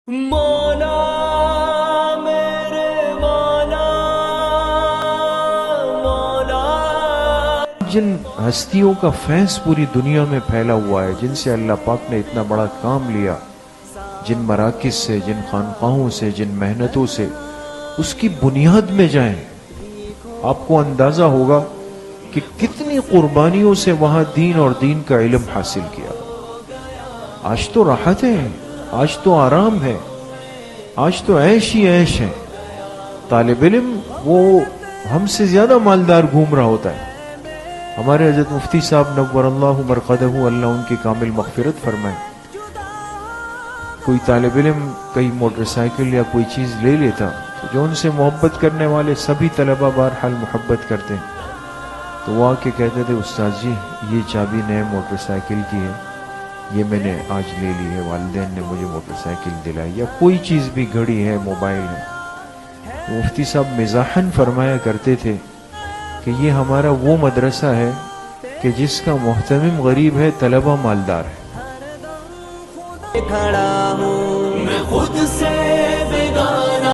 مولا میرے مولا مولا۔ جن ہستیوں کا فیض پوری دنیا میں پھیلا ہوا ہے، جن سے اللہ پاک نے اتنا بڑا کام لیا، جن مراکز سے، جن خانقاہوں سے، جن محنتوں سے، اس کی بنیاد میں جائیں، آپ کو اندازہ ہوگا کہ کتنی قربانیوں سے وہاں دین اور دین کا علم حاصل کیا۔ آج تو راحت ہے، آج تو آرام ہے، آج تو عیش ہی عیش ہے۔ طالب علم وہ ہم سے زیادہ مالدار گھوم رہا ہوتا ہے۔ ہمارے حضرت مفتی صاحب نور اللہ مرقدہ، اللہ ان کی کامل مغفرت فرمائے، کوئی طالب علم کئی موٹر سائیکل یا کوئی چیز لے لیتا تو جو ان سے محبت کرنے والے سبھی طلبہ بہرحال محبت کرتے ہیں، تو وہ آ کے کہتے تھے استاد جی یہ چابی نئے موٹر سائیکل کی ہے، یہ میں نے آج لے لی ہے، والدین نے مجھے موٹر سائیکل دلائی، یا کوئی چیز بھی، گھڑی ہے، موبائل ہے۔ مفتی صاحب مزاحاً فرمایا کرتے تھے کہ یہ ہمارا وہ مدرسہ ہے کہ جس کا محتمم غریب ہے، طلبہ مالدار ہے۔ کھڑا ہوں میں خود سے